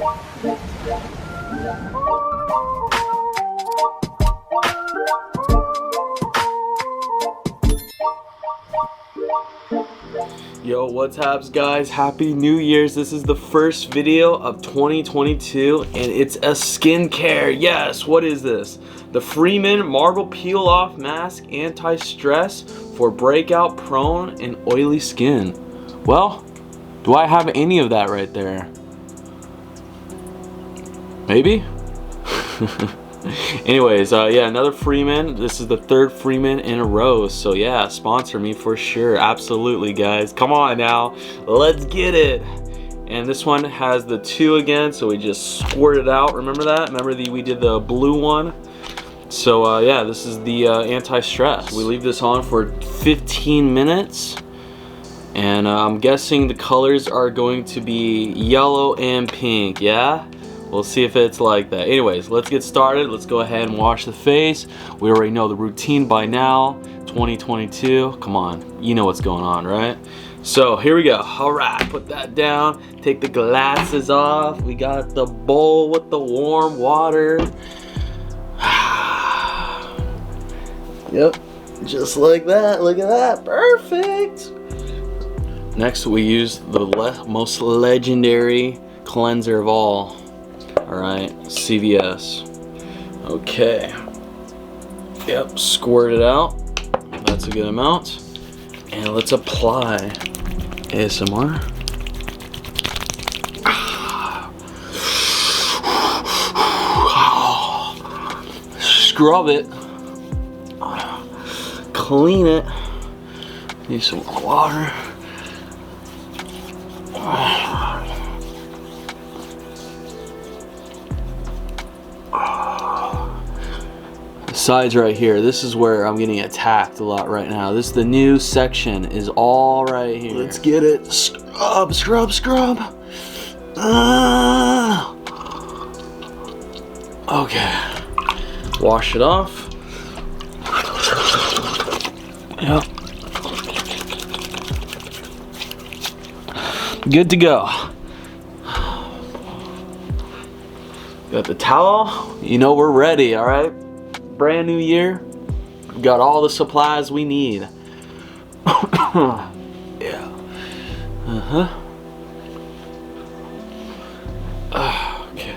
Yo, what's up guys? Happy New Year's. This is the first video of 2022 and it's a skincare. Yes, what is this? The Freeman Marble Peel Off Mask Anti-Stress for breakout prone and oily skin. Well, do I have any of that right there? Maybe? Anyways, yeah, another Freeman. This is the third Freeman in a row, so yeah, sponsor me for sure. Absolutely, guys, come on now, let's get it. And this one has the 2 again, so we just squirt it out. Remember that? Remember we did the blue one? So yeah, this is the anti-stress. We leave this on for 15 minutes, and I'm guessing the colors are going to be yellow and pink. Yeah, we'll see if it's like that. Anyways, let's get started. Let's go ahead and wash the face. We already know the routine by now. 2022, come on, you know what's going on, right? So here we go. All right, put that down. Take the glasses off. We got the bowl with the warm water. Yep, just like that. Look at that, perfect. Next, we use the most legendary cleanser of all. Alright, CVS. Okay. Yep, squirt it out. That's a good amount. And let's apply ASMR. Scrub it. Clean it. Need some water. Sides right here, this is where I'm getting attacked a lot right now. This is the new section, is all right here. Let's get it. Scrub, scrub, scrub. Okay, wash it off. Yep, good to go. Got the towel, you know we're ready. All right, brand new year, we've got all the supplies we need. Yeah. Okay.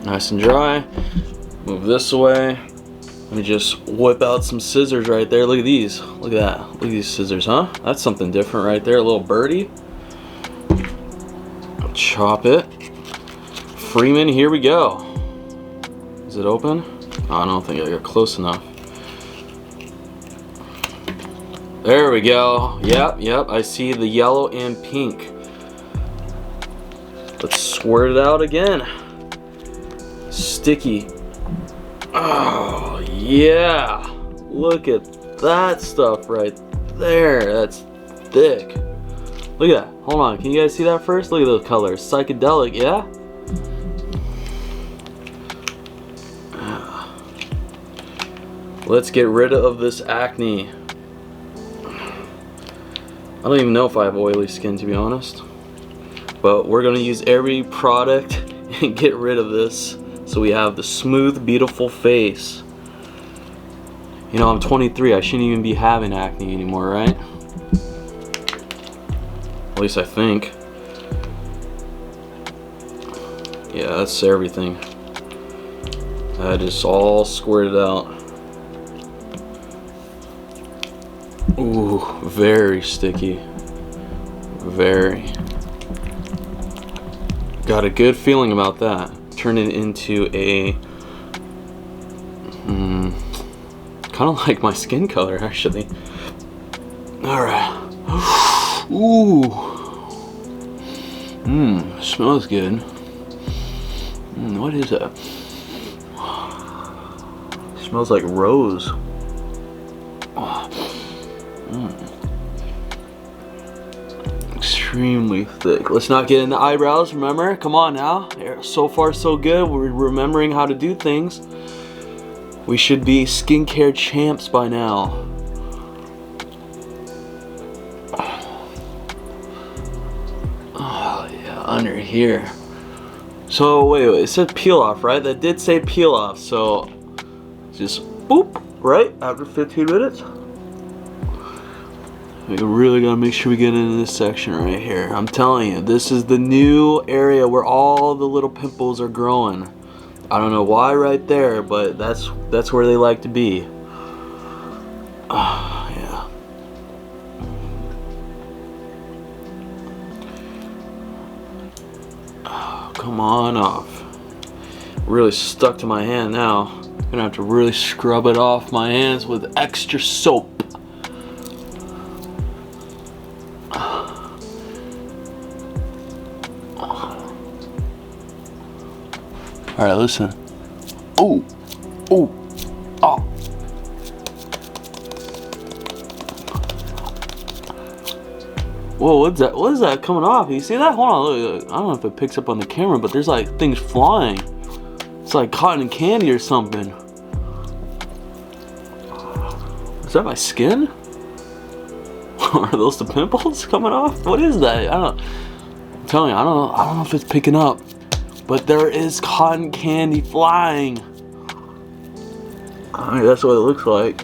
Nice and dry. Move this away. Let me just whip out some scissors right there. Look at these. Look at that. Look at these scissors, huh? That's something different right there. A little birdie. Chop it. Freeman, here we go. Is it open? Oh, I don't think I got close enough. There we go. Yep, I see the yellow and pink. Let's squirt it out again. Sticky. Oh, yeah. Look at that stuff right there. That's thick. Look at that. Hold on. Can you guys see that first? Look at those colors. Psychedelic, yeah? Let's get rid of this acne. I don't even know if I have oily skin, to be honest. But we're going to use every product and get rid of this so we have the smooth, beautiful face. You know, I'm 23. I shouldn't even be having acne anymore, right? At least I think. Yeah, that's everything. I just all squirted out. Ooh, very sticky. Very. Got a good feeling about that. Turn it into a kind of like my skin color, actually. All right. Ooh. Smells good. What is that? Smells like rose. Extremely thick. Let's not get in the eyebrows, remember? Come on now. So far so good. We're remembering how to do things. We should be skincare champs by now. under here. So wait, it said peel off, right? That did say peel off. So just boop, right after 15 minutes. We really gotta make sure we get into this section right here. I'm telling you, this is the new area where all the little pimples are growing. I don't know why right there, but that's where they like to be. Yeah. Oh, come on off. Really stuck to my hand now. I'm gonna have to really scrub it off my hands with extra soap. All right, listen. Oh, oh, oh. Whoa, what's that? What is that coming off? You see that? Hold on, look. I don't know if it picks up on the camera, but there's like things flying. It's like cotton candy or something. Is that my skin? Are those the pimples coming off? What is that? I'm telling you, I don't know if it's picking up. But there is cotton candy flying. I mean, that's what it looks like.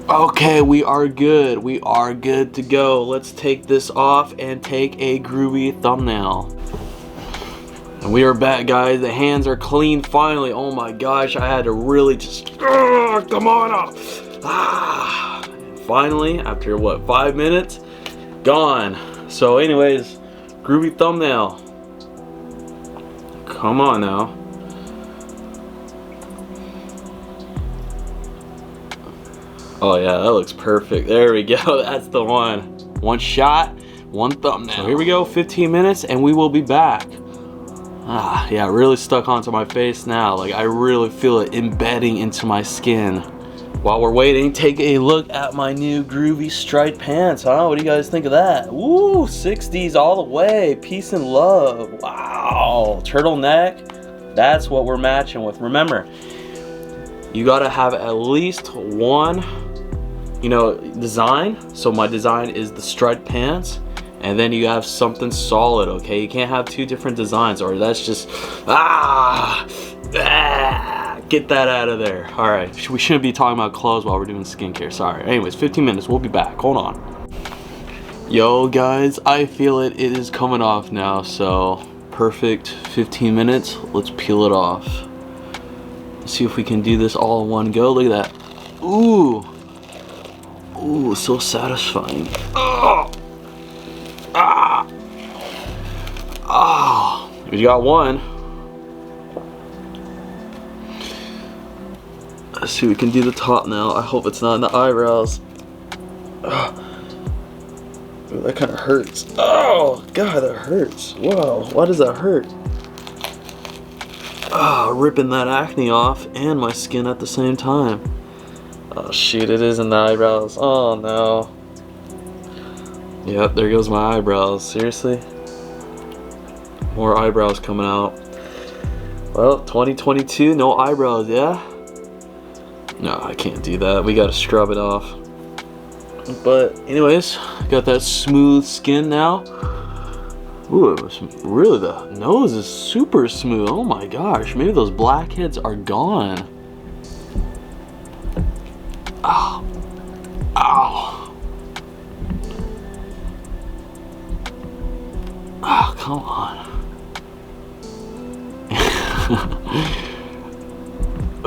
Okay, we are good. We are good to go. Let's take this off and take a groovy thumbnail. And we are back, guys. The hands are clean finally. Oh my gosh, I had to really just come on off. Finally, after what, 5 minutes? Gone. So anyways, groovy thumbnail. Come on now. Oh yeah, that looks perfect. There we go. That's the one. One shot, one thumbnail. So here we go, 15 minutes and we will be back. Yeah, really stuck onto my face now. Like I really feel it embedding into my skin. While we're waiting, take a look at my new groovy striped pants, huh? What do you guys think of that? Woo, 60s all the way, peace and love. Wow, turtleneck, that's what we're matching with. Remember, you gotta have at least one, design. So my design is the striped pants, and then you have something solid, okay? You can't have two different designs or that's just, get that out of there. All right, we shouldn't be talking about clothes while we're doing skincare, sorry. Anyways, 15 minutes, we'll be back, hold on. Yo guys, I feel it is coming off now, so perfect 15 minutes, let's peel it off. Let's see if we can do this all in one go, look at that. Ooh, ooh, so satisfying. Oh, we got one. Let's see, we can do the top now. I hope it's not in the eyebrows. Ooh, that kind of hurts. Oh, God, that hurts. Whoa, why does that hurt? Ripping that acne off and my skin at the same time. Oh, shoot, it is in the eyebrows. Oh, no. Yep, there goes my eyebrows. Seriously? More eyebrows coming out. Well, 2022, no eyebrows, yeah? No, I can't do that. We gotta scrub it off. But anyways, got that smooth skin now. Ooh, really the nose is super smooth. Oh my gosh, maybe those blackheads are gone. Ow. Ow. Oh, come on.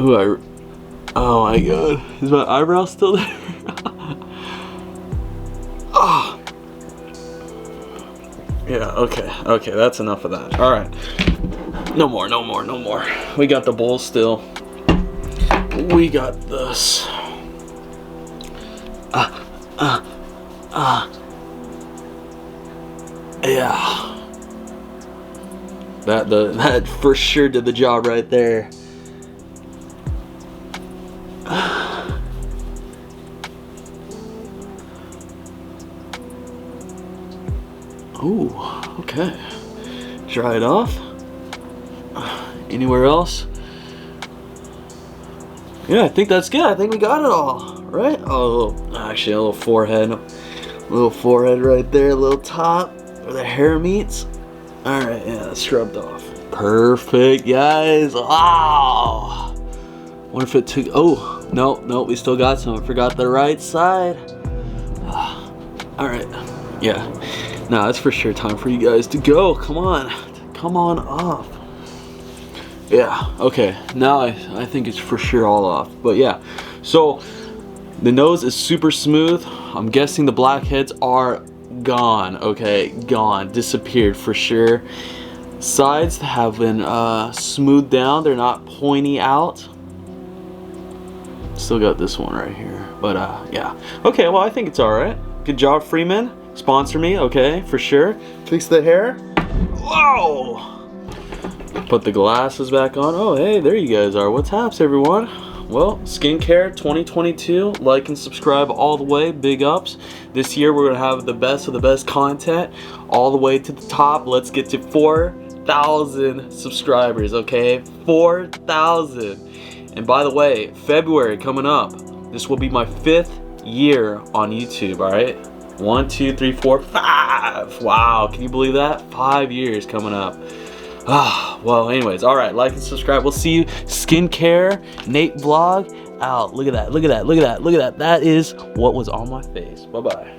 Ooh, oh my god, is my eyebrow still there? Oh. Yeah, okay, that's enough of that. All right, no more. We got the bowl still. We got this. Yeah. That for sure did the job right there. Ooh, okay. Dry it off. Anywhere else? Yeah, I think that's good. I think we got it all, right? Oh, actually a little forehead right there, a little top where the hair meets. All right, yeah, that's scrubbed off. Perfect, guys. Wow. Wonder if it took, oh, no, we still got some. I forgot the right side. All right, yeah. Now it's for sure time for you guys to go. Come on off. Yeah, okay, now I think it's for sure all off. But yeah, so the nose is super smooth. I'm guessing the blackheads are gone, okay? Gone, disappeared for sure. Sides have been smoothed down. They're not pointy out. Still got this one right here, but yeah. Okay, well, I think it's all right. Good job, Freeman. Sponsor me, okay, for sure. Fix the hair. Whoa! Put the glasses back on. Oh, hey, there you guys are. What's haps, everyone? Well, skincare 2022. Like and subscribe all the way. Big ups. This year we're gonna have the best of the best content all the way to the top. Let's get to 4,000 subscribers, okay? 4,000. And by the way, February coming up. This will be my 5th year on YouTube, all right? 1, 2, 3, 4, 5. Wow, can you believe that? 5 years coming up. Well, anyways, all right, like and subscribe. We'll see you. Skincare, NateVlog out. Look at that, look at that, look at that, look at that. That is what was on my face. Bye-bye.